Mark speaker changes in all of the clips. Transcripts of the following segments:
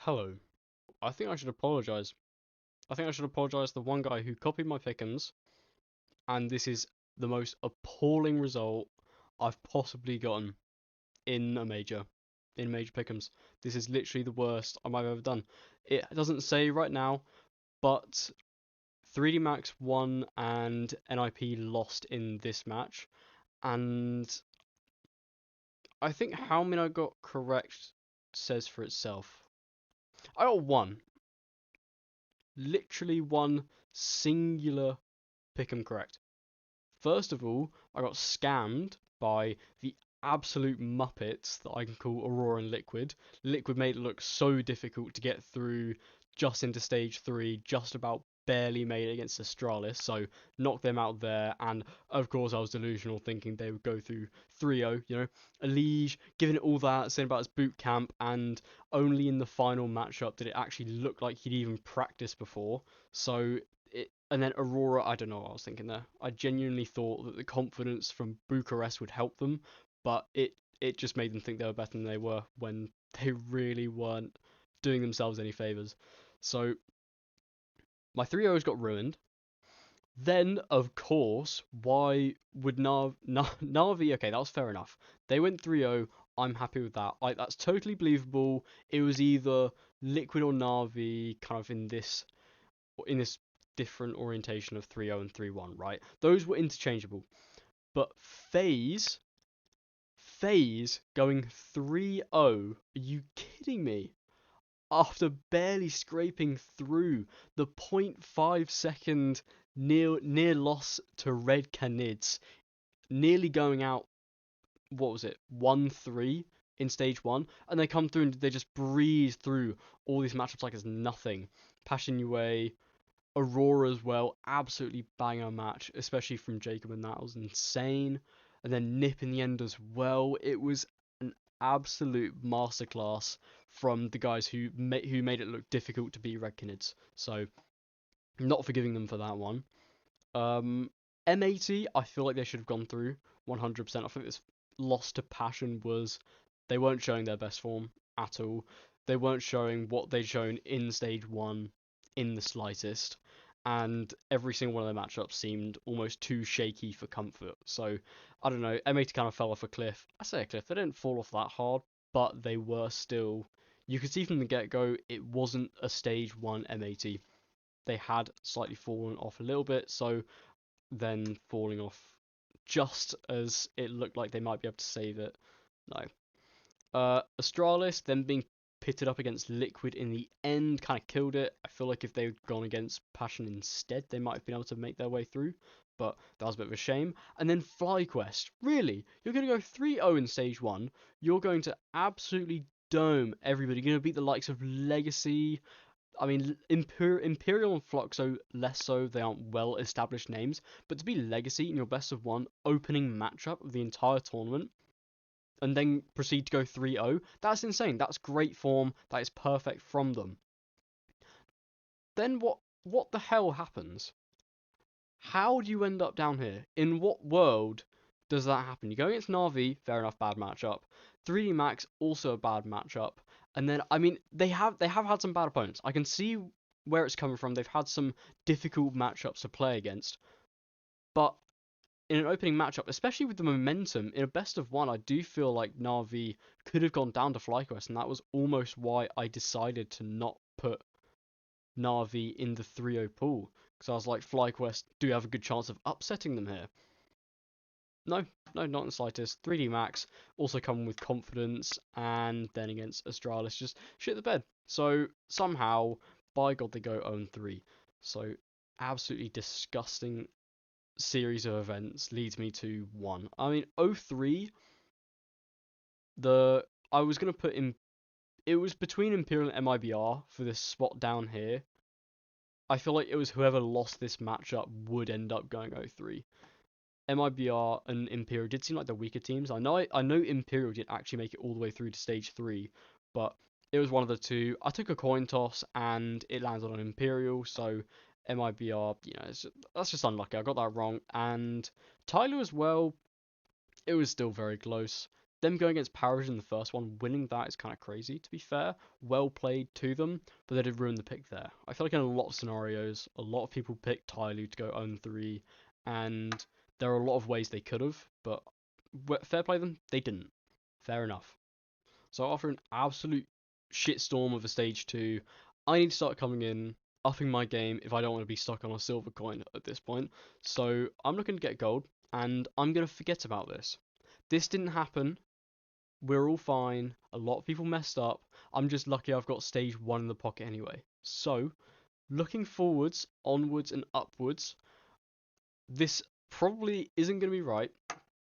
Speaker 1: Hello. I think I should apologise. I think I should apologise to the one guy who copied my Pickems, and this is the most appalling result I've possibly gotten in a major. In major Pickems. This is literally the worst I might have ever done. It doesn't say right now, but 3D Max won and NIP lost in this match. And I think how many I got correct says for itself. I got one. Literally one singular Pickem correct. First of all, I got scammed by the absolute muppets that I can call Aurora and Liquid. Liquid made it look so difficult to get through just into stage 3, just about barely made it against Astralis, so knocked them out there, and of course I was delusional thinking they would go through 3-0, Elige, giving it all that, saying about his boot camp, and only in the final matchup did it actually look like he'd even practiced before, so and then Aurora, I don't know what I was thinking there. I genuinely thought that the confidence from Bucharest would help them, but it just made them think they were better than they were when they really weren't doing themselves any favors. So my 3-0s got ruined. Then, of course, why would Navi? Okay, that was fair enough. They went 3-0. I'm happy with that. That's totally believable. It was either Liquid or Navi, kind of in this different orientation of 3-0 and 3-1, right? Those were interchangeable. But FaZe going 3-0, are you kidding me? After barely scraping through the 0.5 second near loss to Red Canids, nearly going out, what was it, 1-3 in stage 1, and they come through and they just breeze through all these matchups like it's nothing. Passion Yue, Aurora as well, absolutely banger match, especially from Jacob, and that was insane. And then Nip in the end as well. It was an absolute masterclass from the guys who made it look difficult to beat Redkinids. So not forgiving them for that one. M80, I feel like they should have gone through 100%. I think this loss to Passion was they weren't showing their best form at all. They weren't showing what they'd shown in stage 1 in the slightest, and every single one of their matchups seemed almost too shaky for comfort. So I don't know, M80 kind of fell off a cliff. I say a cliff, they didn't fall off that hard, but they were still. You could see from the get go, it wasn't a stage 1 M80. They had slightly fallen off a little bit, so then falling off just as it looked like they might be able to save it. No. Astralis then being pitted up against Liquid in the end kind of killed it. I feel like if they'd gone against Passion instead, they might have been able to make their way through, but that was a bit of a shame. And then FlyQuest, really? You're going to go 3-0 in stage 1. You're going to absolutely dome everybody. You're going to beat the likes of Legacy. I mean, Imperial and Fluxo less so, they aren't well established names, but to be Legacy in your best of 1 opening matchup of the entire tournament, and then proceed to go 3-0, that's insane. That's great form. That is perfect from them. Then what the hell happens? How do you end up down here? In what world does that happen? You go against Na'Vi, fair enough, bad matchup. 3D Max, also a bad matchup. And then, I mean, they have had some bad opponents. I can see where it's coming from. They've had some difficult matchups to play against. But in an opening matchup, especially with the momentum, in a best of 1, I do feel like Na'Vi could have gone down to FlyQuest, and that was almost why I decided to not put Na'Vi in the 3-0 pool. Because I was like, FlyQuest do have a good chance of upsetting them here. No, no, not in the slightest. 3D Max also come with confidence, and then against Astralis, just shit the bed. So somehow, by God, they go 0-3. So absolutely disgusting series of events leads me to 1. I mean, 0-3, I was gonna put in. It was between Imperial and MIBR for this spot down here. I feel like it was whoever lost this matchup would end up going 0-3. MIBR and Imperial did seem like the weaker teams. I know Imperial did actually make it all the way through to stage 3, but it was one of the two. I took a coin toss and it landed on Imperial, so MIBR, that's just unlucky. I got that wrong. And Tyler as well, it was still very close. them going against Parrish in the first one, winning that is kind of crazy, to be fair. Well played to them, but they did ruin the pick there. I feel like in a lot of scenarios, a lot of people picked Tyloo to go 0-3, and there are a lot of ways they could have, but fair play them, they didn't. Fair enough. So after an absolute shitstorm of a stage 2, I need to start coming in, upping my game if I don't want to be stuck on a silver coin at this point. So I'm looking to get gold, and I'm going to forget about this. This didn't happen. We're all fine. A lot of people messed up. I'm just lucky I've got stage 1 in the pocket anyway. So, looking forwards, onwards, and upwards, this probably isn't going to be right.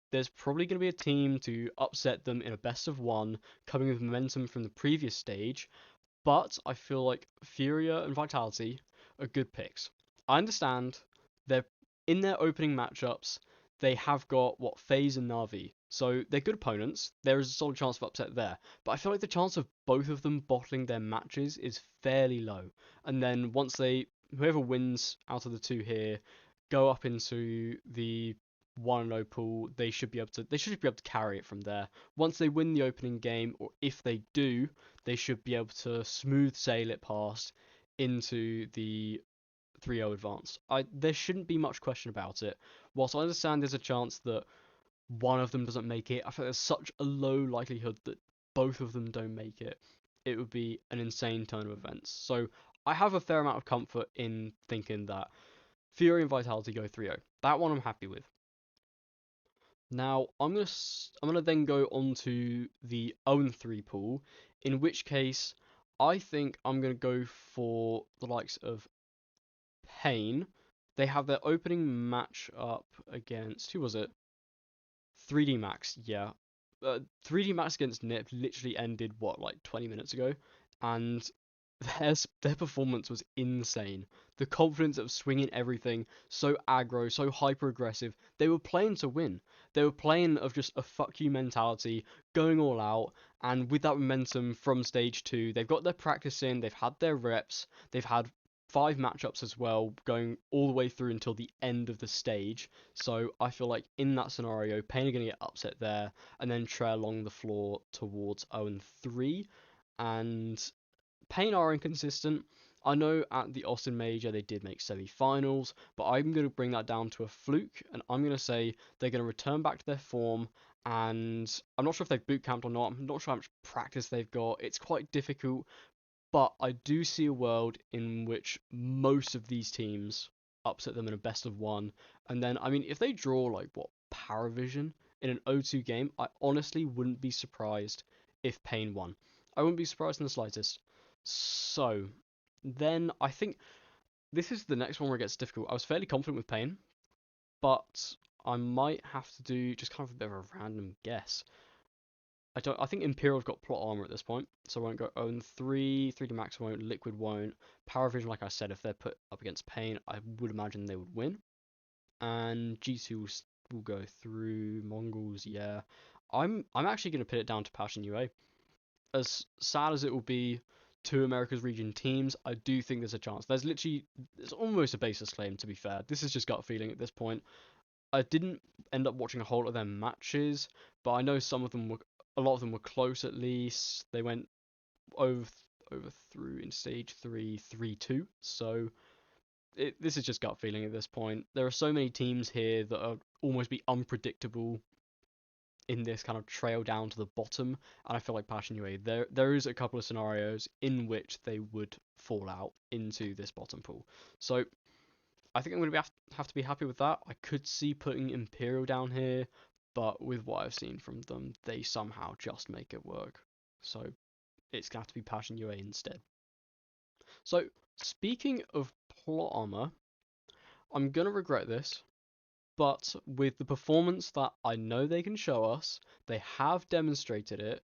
Speaker 1: There's probably going to be a team to upset them in a best of 1, coming with momentum from the previous stage, but I feel like Furia and Vitality are good picks. I understand they're in their opening matchups, they have got what FaZe and Na'Vi, so they're good opponents. There is a solid chance of upset there, but I feel like the chance of both of them bottling their matches is fairly low. And then once whoever wins out of the two here, go up into the 1-0 pool, they should be able to carry it from there. Once they win the opening game, or if they do, they should be able to smooth sail it past into the 3-0 advance. There shouldn't be much question about it. Whilst I understand there's a chance that one of them doesn't make it, I think there's such a low likelihood that both of them don't make it. It would be an insane turn of events. So I have a fair amount of comfort in thinking that Fury and Vitality go 3-0. That one I'm happy with. Now I'm gonna then go on to the 0-3 pool, in which case I think I'm gonna go for the likes of Pain. They have their opening match up against, who was it? 3D Max, yeah. 3D Max against Nip literally ended what, like 20 minutes ago, and their performance was insane. The confidence of swinging everything, so aggro, so hyper aggressive. They were playing to win. They were playing of just a fuck you mentality, going all out, and with that momentum from stage 2, they've got their practice in, they've had their reps, they've had 5 matchups as well, going all the way through until the end of the stage. So I feel like in that scenario, Pain are going to get upset there, and then trail along the floor towards 0-3. And Pain are inconsistent. I know at the Austin Major they did make semi-finals, but I'm going to bring that down to a fluke, and I'm going to say they're going to return back to their form, and I'm not sure if they've boot camped or not. I'm not sure how much practice they've got. It's quite difficult, but I do see a world in which most of these teams upset them in a best of 1, and then, I mean, if they draw, like, what, Paravision in an 0-2 game, I honestly wouldn't be surprised if Pain won. I wouldn't be surprised in the slightest. So, then I think this is the next one where it gets difficult. I was fairly confident with Pain, but I might have to do just kind of a bit of a random guess. I think Imperial's got plot armor at this point, so I won't go 0-3, 3D Max won't, Liquid won't. Paravision, like I said, if they're put up against Pain, I would imagine they would win. And G2 will go through. Mongols, yeah. I'm actually going to put it down to Passion UA. As sad as it will be, two America's region teams, I do think there's a chance. It's almost a baseless claim, to be fair. This is just gut feeling at this point. I didn't end up watching a whole lot of their matches, but I know a lot of them were close at least. They went over through in stage 3, 3-2. So this is just gut feeling at this point. There are so many teams here that are almost be unpredictable in this kind of trail down to the bottom, and I feel like Passion UA, there is a couple of scenarios in which they would fall out into this bottom pool. So I think I'm going to have to be happy with that. I could see putting Imperial down here, but with what I've seen from them, they somehow just make it work. So it's going to have to be Passion UA instead. So speaking of plot armor, I'm going to regret this, but with the performance that I know they can show us, they have demonstrated it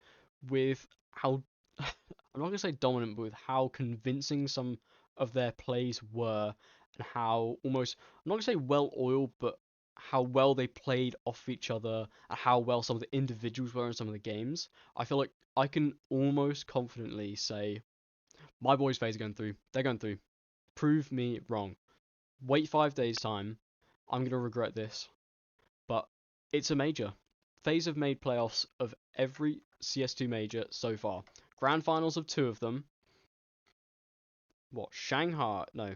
Speaker 1: with how, I'm not going to say dominant, but with how convincing some of their plays were, and how almost, I'm not going to say well oiled, but how well they played off each other, and how well some of the individuals were in some of the games. I feel like I can almost confidently say, my boys' FaZe are going through. They're going through. Prove me wrong. Wait 5 days' time. I'm going to regret this, but it's a major. FaZe have made playoffs of every CS2 major so far. Grand finals of 2 of them. What? Shanghai? No.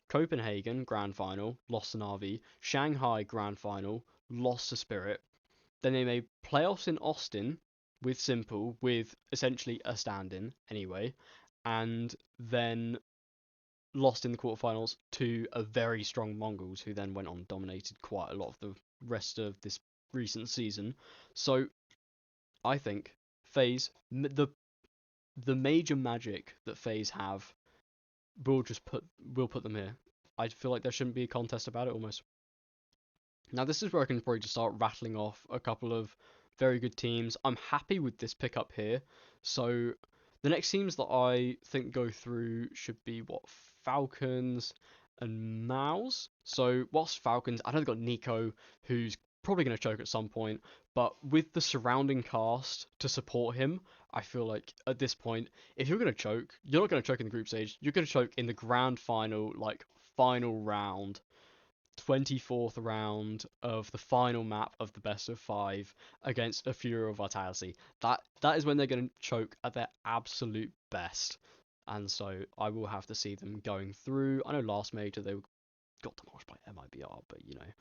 Speaker 1: Copenhagen grand final, lost to Na'Vi. Shanghai grand final, lost to Spirit. Then they made playoffs in Austin with Simple, with essentially a stand-in anyway, and then lost in the quarterfinals to a very strong Mongols, who then went on and dominated quite a lot of the rest of this recent season. So I think FaZe, the major magic that FaZe have, will put them here. I feel like there shouldn't be a contest about it almost. Now this is where I can probably just start rattling off a couple of very good teams. I'm happy with this pickup here. So the next teams that I think go through should be what, Falcons and Mouse. So whilst Falcons, I know they've got Nico, who's probably going to choke at some point, but with the surrounding cast to support him, I feel like at this point, if you're going to choke, you're not going to choke in the group stage. You're going to choke in the grand final, like final round, 24th round of the final map of the best of 5 against a Fury of Vitality. That is when they're going to choke at their absolute best. And so I will have to see them going through. I know last major they got demolished by MIBR, but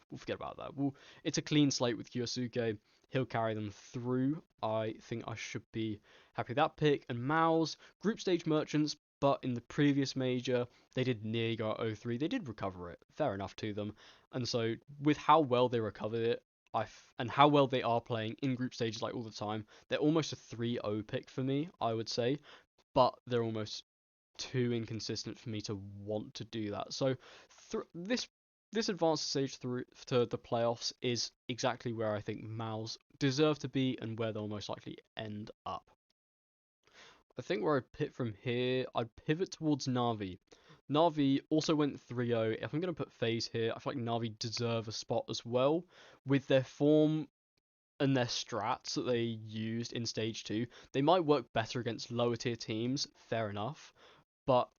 Speaker 1: we'll forget about that. It's a clean slate with Kyosuke. He'll carry them through. I think I should be happy with that pick. And Mao's group stage merchants, but in the previous major, they did nearly go at 0-3. They did recover it. Fair enough to them. And so, with how well they recovered it, and how well they are playing in group stages like all the time, they're almost a 3-0 pick for me, I would say. But they're almost too inconsistent for me to want to do that. So this advanced stage through to the playoffs is exactly where I think Maus deserve to be and where they'll most likely end up. I think where I'd pit from here, I'd pivot towards Na'Vi. Na'Vi also went 3-0. If I'm going to put FaZe here, I feel like Na'Vi deserve a spot as well. With their form and their strats that they used in Stage 2, they might work better against lower tier teams, fair enough. But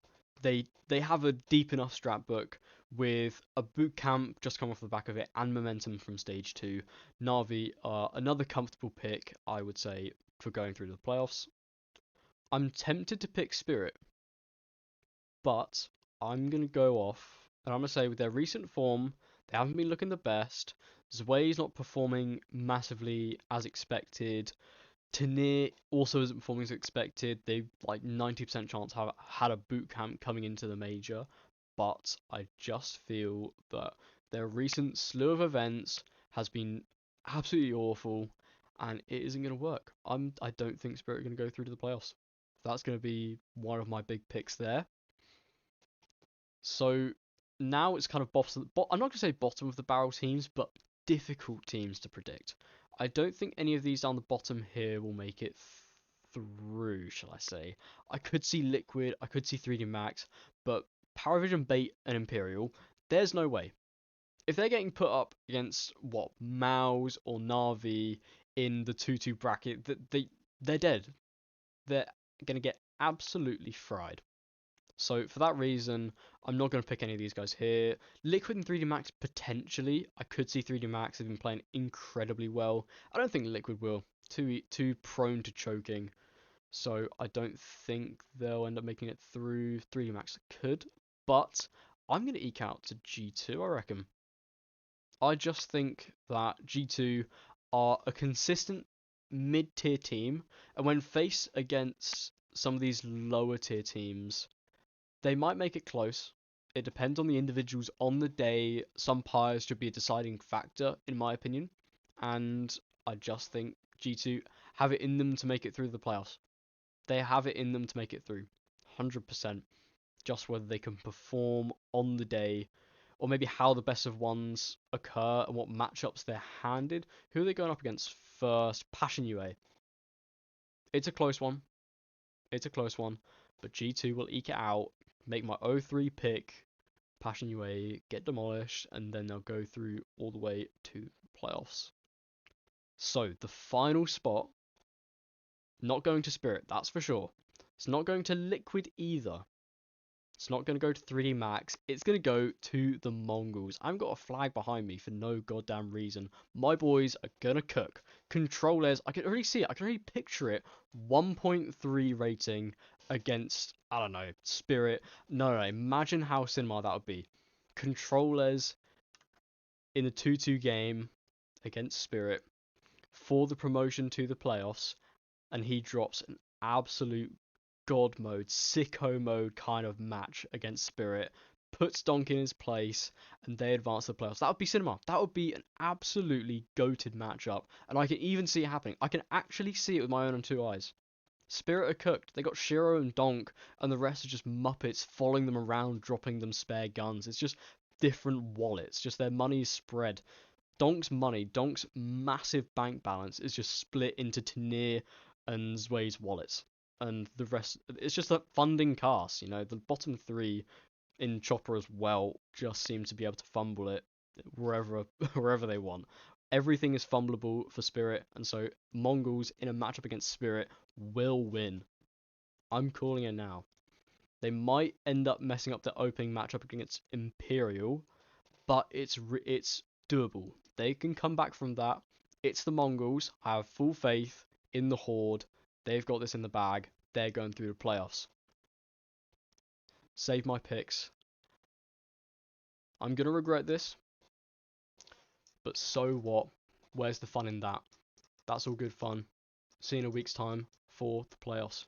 Speaker 1: they have a deep enough strat book with a boot camp just come off the back of it and momentum from Stage 2. Na'Vi are another comfortable pick, I would say, for going through the playoffs. I'm tempted to pick Spirit, but I'm going to go off, and I'm going to say with their recent form, they haven't been looking the best. Zway's not performing massively as expected. Tanir also isn't performing as expected. They like 90% chance have had a boot camp coming into the major, but I just feel that their recent slew of events has been absolutely awful, and it isn't going to work. I don't think Spirit are going to go through to the playoffs. That's going to be one of my big picks there. So now it's kind of bottom. I'm not going to say bottom of the barrel teams, but difficult teams to predict. I don't think any of these down the bottom here will make it through, shall I say. I could see Liquid, I could see 3D Max, but Paravision, Bait, and Imperial, there's no way. If they're getting put up against, what, Maus or Na'Vi in the 2-2 bracket, they're dead. They're going to get absolutely fried. So for that reason, I'm not going to pick any of these guys here. Liquid and 3D Max, potentially. I could see 3D Max have been playing incredibly well. I don't think Liquid will. Too prone to choking. So I don't think they'll end up making it through. 3D Max could. But I'm going to eke out to G2, I reckon. I just think that G2 are a consistent mid-tier team. And when faced against some of these lower tier teams, they might make it close. It depends on the individuals on the day. Some pyres should be a deciding factor, in my opinion. And I just think G2 have it in them to make it through the playoffs. They have it in them to make it through. 100%. Just whether they can perform on the day, or maybe how the best of ones occur and what matchups they're handed. Who are they going up against first? Passion UA. It's a close one. It's a close one. But G2 will eke it out, make my 0-3 pick, Passion UA, get demolished, and then they'll go through all the way to playoffs. So, the final spot, not going to Spirit, that's for sure. It's not going to Liquid either. It's not going to go to 3D Max. It's going to go to the Mongols. I've got a flag behind me for no goddamn reason. My boys are going to cook. Controllers, I can already see it. I can already picture it. 1.3 rating against, I don't know, Spirit. No, imagine how cinema that would be. Controllers in the 2-2 game against Spirit for the promotion to the playoffs, and he drops an absolute god mode, sicko mode kind of match against Spirit, puts Donk in his place, and they advance to the playoffs. That would be cinema. That would be an absolutely goated matchup, and I can even see it happening. I can actually see it with my own 2 eyes. Spirit are cooked. They got Shiro and Donk, and the rest are just Muppets following them around, dropping them spare guns. It's just different wallets. Just their money is spread. Donk's money, Donk's massive bank balance is just split into Tanir and Zway's wallets. And the rest, it's just a funding cast, you know. The bottom 3 in Chopper as well just seem to be able to fumble it wherever wherever they want. Everything is fumbleable for Spirit, and so Mongols in a matchup against Spirit will win. I'm calling it now. They might end up messing up the opening matchup against Imperial, but it's doable. They can come back from that. It's the Mongols. I have full faith in the Horde. They've got this in the bag. They're going through the playoffs. Save my picks. I'm going to regret this, but so what? Where's the fun in that? That's all good fun. See you in a week's time for the playoffs.